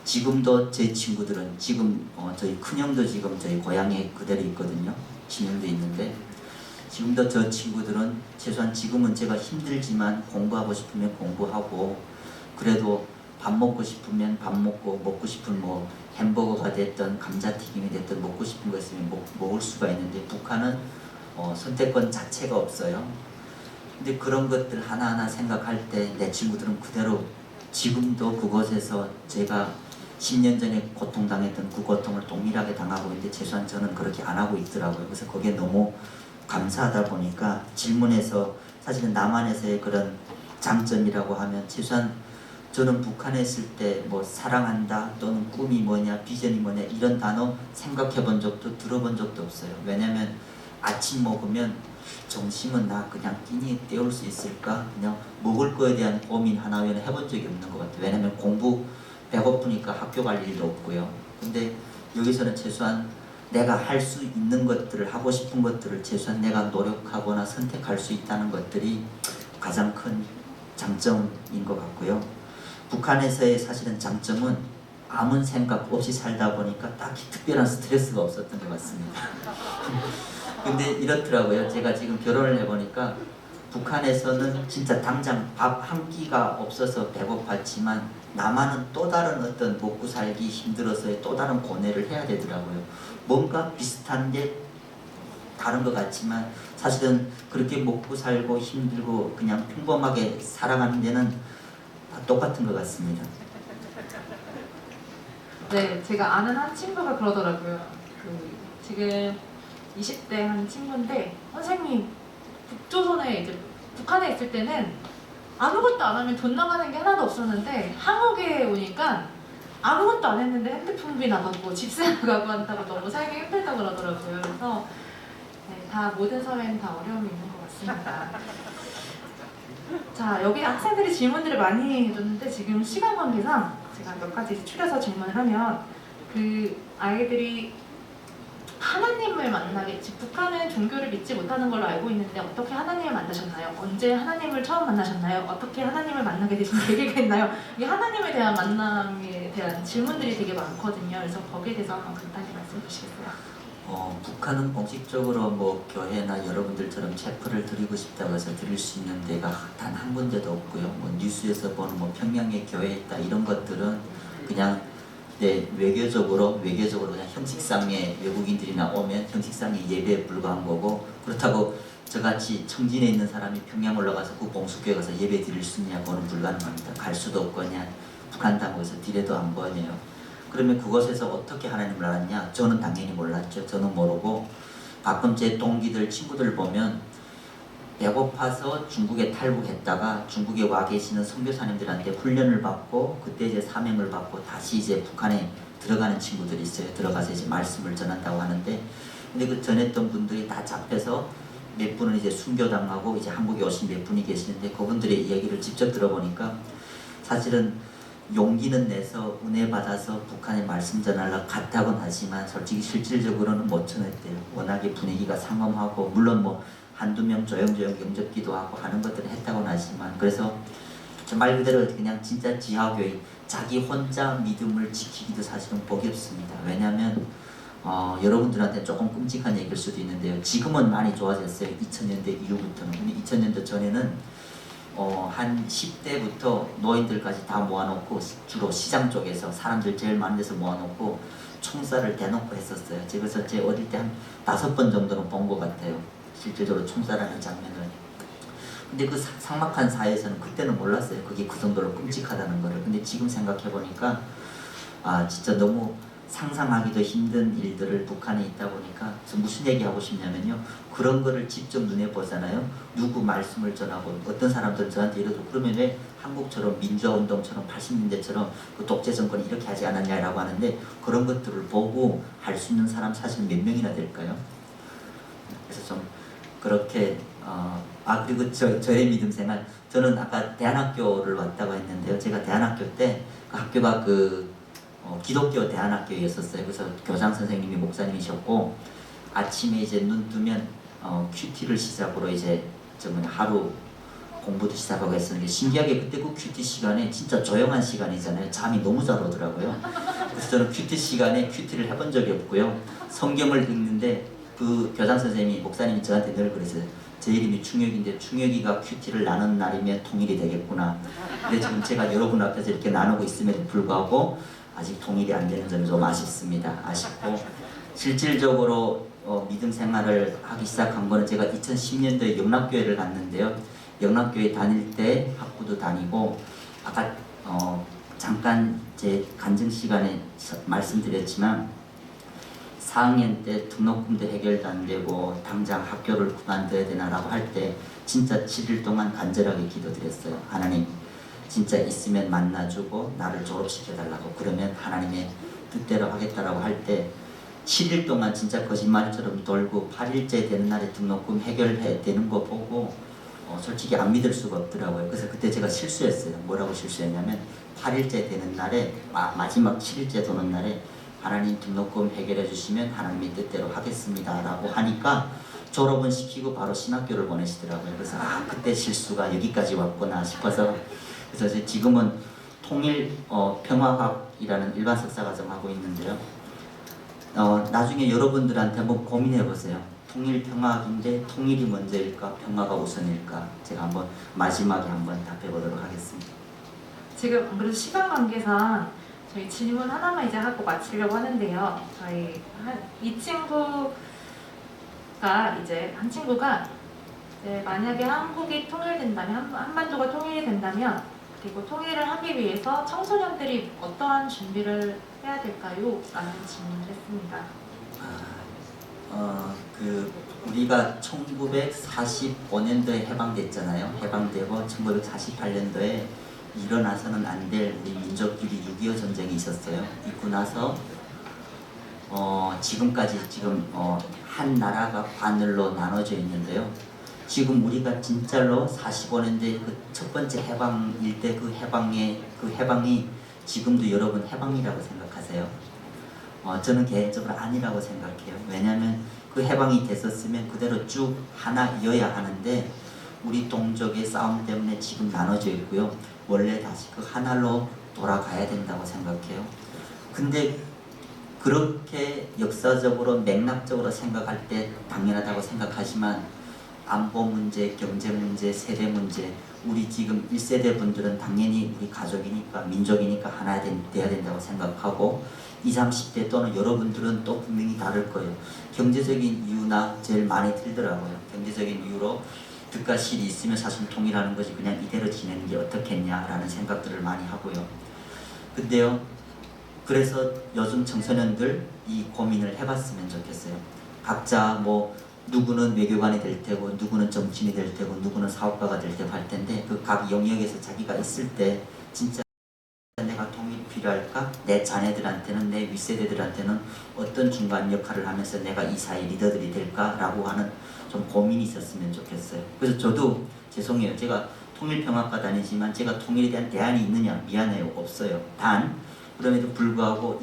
지금도 제 친구들은 지금 저희 큰형도 지금 저희 고향에 그대로 있거든요. 친형도 있는데 지금도 저 친구들은 최소한 지금은 제가 힘들지만 공부하고 싶으면 공부하고 그래도 밥 먹고 싶으면 밥 먹고 싶은 뭐 햄버거가 됐든 감자튀김이 됐든 먹고 싶은 거 있으면 먹을 수가 있는데 북한은 선택권 자체가 없어요. 근데 그런 것들 하나하나 생각할 때 내 친구들은 그대로 지금도 그곳에서 제가 10년 전에 고통당했던 그 고통을 동일하게 당하고 있는데 최소한 저는 그렇게 안 하고 있더라고요. 그래서 그게 너무 감사하다 보니까 질문에서 사실은 남한에서의 그런 장점이라고 하면 최소한 저는 북한에 있을 때 뭐 사랑한다 또는 꿈이 뭐냐 비전이 뭐냐 이런 단어 생각해 본 적도 들어본 적도 없어요. 왜냐면 아침 먹으면 점심은 나 그냥 끼니 때울 수 있을까 그냥 먹을 거에 대한 고민 하나 외에는 해본 적이 없는 것 같아요. 왜냐면 공부 배고프니까 학교 갈 일도 없고요. 근데 여기서는 최소한 내가 할 수 있는 것들을 하고 싶은 것들을 최소한 내가 노력하거나 선택할 수 있다는 것들이 가장 큰 장점인 것 같고요. 북한에서의 사실은 장점은 아무 생각 없이 살다 보니까 딱히 특별한 스트레스가 없었던 것 같습니다. 근데 이렇더라고요. 제가 지금 결혼을 해보니까 북한에서는 진짜 당장 밥 한 끼가 없어서 배고팠지만 남한은 또 다른 어떤 먹고 살기 힘들어서의 또 다른 고뇌를 해야 되더라고요. 뭔가 비슷한 게 다른 것 같지만 사실은 그렇게 먹고 살고 힘들고 그냥 평범하게 살아가는 데는 다 똑같은 것 같습니다. 네, 제가 아는 한 친구가 그러더라고요. 지금 20대 한 친구인데 선생님 북조선에 이제 북한에 있을 때는 아무것도 안 하면 돈 나가는 게 하나도 없었는데 한국에 오니까 아무것도 안 했는데 핸드폰비 나가고 집세 나가고 한다고 너무 살기 힘들다고 그러더라고요. 그래서 네, 다 모든 사회는 다 어려움이 있는 것 같습니다. 자, 여기 학생들이 질문들을 많이 해줬는데 지금 시간 관계상 제가 몇 가지 추려서 질문을 하면 그 아이들이 하나님을 만나게, 북한은 종교를 믿지 못하는 걸로 알고 있는데 어떻게 하나님을 만나셨나요? 언제 하나님을 처음 만나셨나요? 어떻게 하나님을 만나게 되신 계기가 있나요? 이 하나님에 대한 만남에 대한 질문들이 되게 많거든요. 그래서 거기에 대해서 한번 간단히 말씀해 주시겠어요? 북한은 공식적으로 뭐 교회나 여러분들처럼 체포를 드리고 싶다고 해서 드릴 수 있는 데가 단 한 군데도 없고요. 뭐 뉴스에서 보는 뭐 평양에 교회 있다 이런 것들은 그냥 외교적으로 그냥 형식상의 외국인들이나 오면 형식상의 예배에 불과한 거고, 그렇다고 저같이 청진에 있는 사람이 평양 올라가서 그 봉수교회 가서 예배 드릴 수 있냐고는 불가능합니다. 갈 수도 없고 그냥 북한 당국에서 디레도 안 보내요. 그러면 그곳에서 어떻게 하나님을 알았냐? 저는 당연히 몰랐죠. 저는 모르고 가끔 제 동기들 친구들 보면 배고파서 중국에 탈북했다가 중국에 와 계시는 선교사님들한테 훈련을 받고 그때 이제 사명을 받고 다시 이제 북한에 들어가는 친구들이 있어요. 들어가서 이제 말씀을 전한다고 하는데, 근데 그 전했던 분들이 다 잡혀서 몇 분은 이제 순교당하고 이제 한국에 오신 몇 분이 계시는데, 그분들의 이야기를 직접 들어보니까 사실은 용기는 내서 은혜 받아서 북한에 말씀 전하려고 갔다곤 하지만 솔직히 실질적으로는 못 전했대요. 워낙에 분위기가 삼엄하고, 물론 뭐 한두 명 조용조용 영접기도 하고 하는 것들은 했다고는 하지만, 그래서 말 그대로 그냥 진짜 지하교회, 자기 혼자 믿음을 지키기도 사실은 복이 없습니다. 왜냐하면 여러분들한테 조금 끔찍한 얘기일 수도 있는데요. 지금은 많이 좋아졌어요. 2000년대 이후부터는. 근데 2000년대 전에는 한 10대부터 노인들까지 다 모아놓고 주로 시장 쪽에서 사람들 제일 많은 데서 모아놓고 총살을 대놓고 했었어요. 그래서 제 어릴 때 한 5번 정도는 본 것 같아요. 실제적으로 총살하는 장면을. 근데 그 삭막한 사회에서는 그때는 몰랐어요. 그게 그 정도로 끔찍하다는 거를. 근데 지금 생각해보니까 진짜 너무 상상하기도 힘든 일들을 북한에 있다 보니까 무슨 얘기하고 싶냐면요. 그런 거를 직접 눈에 보잖아요. 누구 말씀을 전하고 어떤 사람들은 저한테 이러고, 그러면 왜 한국처럼 민주화운동처럼 80년대처럼 그 독재 정권이 이렇게 하지 않았냐라고 하는데, 그런 것들을 보고 할 수 있는 사람 사실 몇 명이나 될까요? 그래서 좀 그렇게 그리고 저의 믿음 생활, 저는 아까 대안학교를 왔다고 했는데요. 제가 대안학교 때 그 학교가 기독교 대안학교였었어요. 그래서 교장 선생님이 목사님이셨고, 아침에 이제 눈 뜨면 큐티를 시작으로 이제 하루 공부도 시작하고 했었는데, 신기하게 그때 그 큐티 시간에 진짜 조용한 시간이잖아요. 잠이 너무 잘 오더라고요. 그래서 저는 큐티 시간에 큐티를 해본 적이 없고요. 성경을 읽는데 그 교장 선생님이 목사님이 저한테 늘 그랬어요. 제 이름이 충혁인데 충혁이가 큐티를 나눈 날이면 통일이 되겠구나. 근데 지금 제가 여러분 앞에서 이렇게 나누고 있음에도 불구하고 아직 통일이 안 되는 점이 좀 아쉽습니다. 아쉽고, 실질적으로 믿음 생활을 하기 시작한 거는 제가 2010년도에 영락교회를 갔는데요. 영락교회 다닐 때 학부도 다니고, 아까 잠깐 제 간증 시간에 말씀드렸지만 4학년 때 등록금도 해결도 안 되고 당장 학교를 그만둬야 되나라고 할 때 진짜 7일 동안 간절하게 기도드렸어요. 하나님, 진짜 있으면 만나주고 나를 졸업시켜달라고, 그러면 하나님의 뜻대로 하겠다라고 할 때 7일 동안 진짜 거짓말처럼 돌고 8일째 되는 날에 등록금 해결해 되는 거 보고 솔직히 안 믿을 수가 없더라고요. 그래서 그때 제가 실수했어요. 뭐라고 실수했냐면 8일째 되는 날에 마지막 7일째 도는 날에 하나님 등록금 해결해 주시면 하나님의 뜻대로 하겠습니다 라고 하니까 졸업은 시키고 바로 신학교를 보내시더라고요. 그래서 그때 실수가 여기까지 왔구나 싶어서, 그래서 지금은 통일 평화학이라는 일반 석사과정 하고 있는데요. 나중에 여러분들한테 한번 고민해 보세요. 통일 평화학인데 통일이 먼저일까 평화가 우선일까? 제가 한번 마지막에 한번 답해 보도록 하겠습니다. 지금 그래도 시간 관계상 저희 질문 하나만 이제 하고 마치려고 하는데요. 저희 이 친구가 이제 한 친구가 이제 만약에 한국이 통일된다면, 한반도가 통일이 된다면, 그리고 통일을 하기 위해서 청소년들이 어떠한 준비를 해야 될까요? 라는 질문을 했습니다. 우리가 1945년도에 해방됐잖아요. 해방되고 1948년도에 일어나서는 안 될 우리 민족끼리 6.25 전쟁이 있었어요. 있고 나서 지금까지 한 나라가 반으로 나눠져 있는데요. 지금 우리가 진짜로 45년대 그 첫 번째 해방일 때 그 해방이 지금도 여러분 해방이라고 생각하세요? 저는 개인적으로 아니라고 생각해요. 왜냐하면 그 해방이 됐었으면 그대로 쭉 하나여야 하는데 우리 동족의 싸움 때문에 지금 나눠져 있고요. 원래 다시 그 하나로 돌아가야 된다고 생각해요. 근데 그렇게 역사적으로 맥락적으로 생각할 때 당연하다고 생각하지만 안보 문제, 경제 문제, 세대 문제, 우리 지금 1세대 분들은 당연히 우리 가족이니까 민족이니까 하나 돼야 된다고 생각하고 20, 30대 또는 여러분들은 또 분명히 다를 거예요. 경제적인 이유나 제일 많이 들더라고요. 경제적인 이유로 득과 실이 있으면 사실 통일하는 것이 그냥 이대로 지내는 게 어떻겠냐라는 생각들을 많이 하고요. 근데요, 그래서 요즘 청소년들 이 고민을 해봤으면 좋겠어요. 각자 뭐 누구는 외교관이 될 테고 누구는 정치인이 될 테고 누구는 사업가가 될 테고 할 텐데 그 각 영역에서 자기가 있을 때 진짜 내가 통일이 필요할까? 내 자녀들한테는 내 윗세대들한테는 어떤 중간 역할을 하면서 내가 이 사회 리더들이 될까라고 하는 좀 고민이 있었으면 좋겠어요. 그래서 저도 죄송해요. 제가 통일평화과 다니지만 제가 통일에 대한 대안이 있느냐? 미안해요. 없어요. 단 그럼에도 불구하고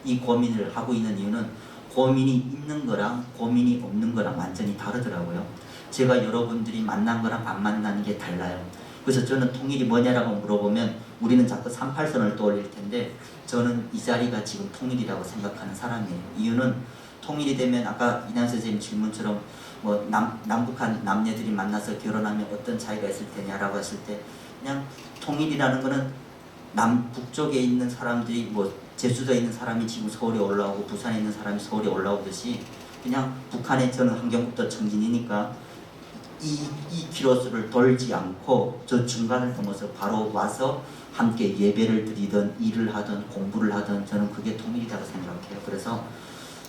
이 고민을 하고 있는 이유는 고민이 있는 거랑 고민이 없는 거랑 완전히 다르더라고요. 제가 여러분들이 만난 거랑 안 만나는 게 달라요. 그래서 저는 통일이 뭐냐라고 물어보면 우리는 자꾸 38선을 떠올릴 텐데 저는 이 자리가 지금 통일이라고 생각하는 사람이에요. 이유는 통일이 되면 아까 이난 선생님 질문처럼 뭐 남북한 남녀들이 만나서 결혼하면 어떤 차이가 있을 테냐라고 했을 때 그냥 통일이라는 거는 북쪽에 있는 사람들이 뭐 제주도에 있는 사람이 지금 서울에 올라오고 부산에 있는 사람이 서울에 올라오듯이 그냥 북한에 저는 환경국도 청진이니까 이 키로수를 돌지 않고 저 중간을 넘어서 바로 와서 함께 예배를 드리든 일을 하든 공부를 하든 저는 그게 통일이라고 생각해요. 그래서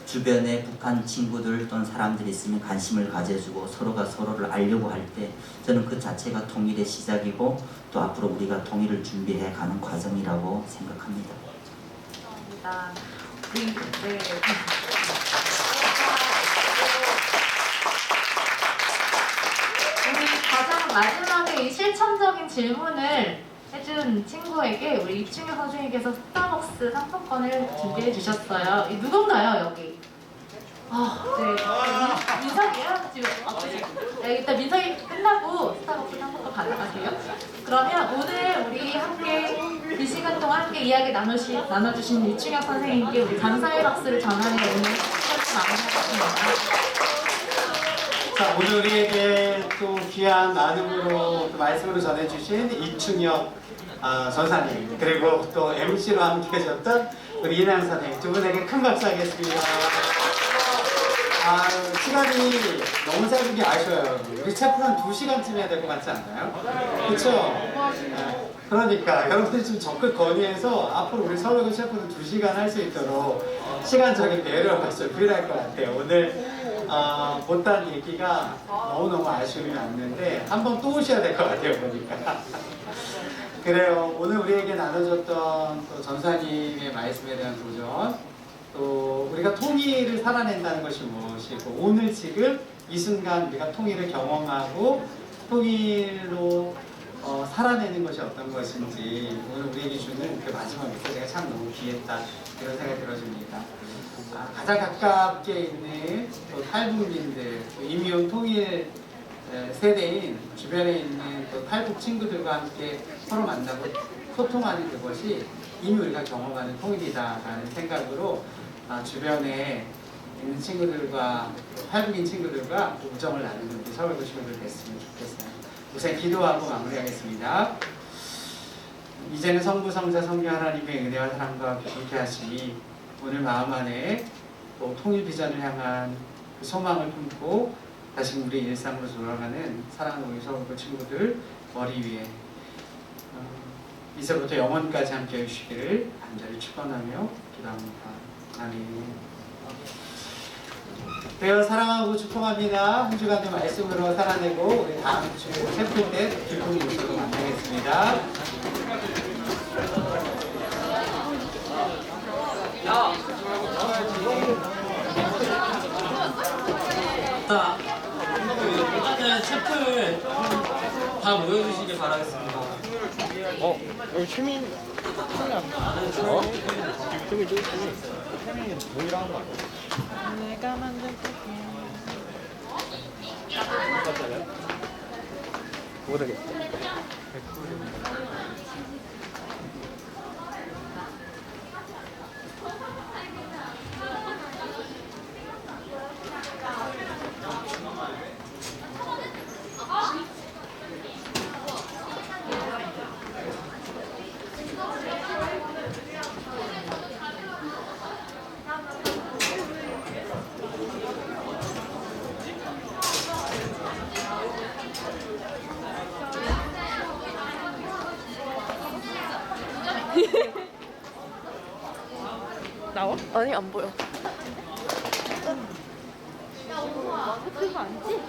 주변에 북한 친구들 또는 사람들이 있으면 관심을 가져주고 서로가 서로를 알려고 할 때 저는 그 자체가 통일의 시작이고 또 앞으로 우리가 통일을 준비해 가는 과정이라고 생각합니다. 감사합니다. 네. 우리 가장 마지막에 이 실천적인 질문을 해준 친구에게 우리 이충혁 선생님께서 스타벅스 상품권을 준비해 주셨어요. 이 누군가요 여기? 네. 민석이요? 지금 네, 일단 민석이 끝나고 스타벅스 상품권 가져가세요. 그러면 오늘 우리 함께 이 시간 동안 함께 이야기 나눠주신 이충혁 선생님께 우리 감사의 박수를 전하며 오늘 수업 마무리하겠습니다. 자, 오늘 우리에게 또 귀한 나눔으로 또 말씀으로 전해주신 이충혁 전사님 그리고 또 MC로 함께 해줬던 우리 이난 선생님 두 분에게 큰 박수 하겠습니다. 시간이 너무 짧은 게 아쉬워요. 우리 체프 한 2시간쯤 해야 될 것 같지 않나요? 그렇죠? 그러니까 여러분들이 좀 적극 건의해서 앞으로 우리 서울구 체프는 2시간 할 수 있도록 시간적인 배려가 좀 필요할 것 같아요. 오늘 못한 얘기가 너무너무 아쉬움이 남는데 한번 또 오셔야 될 것 같아요. 보니까. 그래요. 오늘 우리에게 나눠줬던 또 전사님의 말씀에 대한 도전 또 우리가 통일을 살아낸다는 것이 무엇이고 오늘 지금 이 순간 우리가 통일을 경험하고 통일로 살아내는 것이 어떤 것인지 오늘 우리에게 주는 그 마지막 메시지가 참 너무 귀했다 이런 생각이 들어집니다. 가장 가깝게 있는 또 탈북민들 또 이미 온 통일 세대인 주변에 있는 또 탈북 친구들과 함께 서로 만나고 소통하는 그것이 이미 우리가 경험하는 통일이다라는 생각으로 주변에 있는 친구들과 탈북인 친구들과 우정을 나누는 우리 서울구 친구들 됐으면 좋겠어요. 우선 기도하고 마무리하겠습니다. 이제는 성부, 성자, 성령 하나님의 은혜와 사랑과 함께 하시니 오늘 마음 안에 또 통일 비전을 향한 그 소망을 품고 다시 우리 일상으로 돌아가는 사랑하는 우리 서울구 친구들 머리 위에 이제부터 영원까지 함께 해주시기를 간절히 축원하며 기도합니다. 아멘. 되어 사랑하고 축복합니다. 한 주간의 말씀으로 살아내고 우리 다음 주 샘플 때 기쁜 모습으로 만나겠습니다. 자, 일단은 셰프를 다 모여주시길 바라겠습니다. 여기 최민 최민 최민이 동일한 거 아니야? 내가 만든 쿠키. 모르겠어. 나와? 아니 안 보여. 그거 아니지?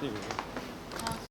이거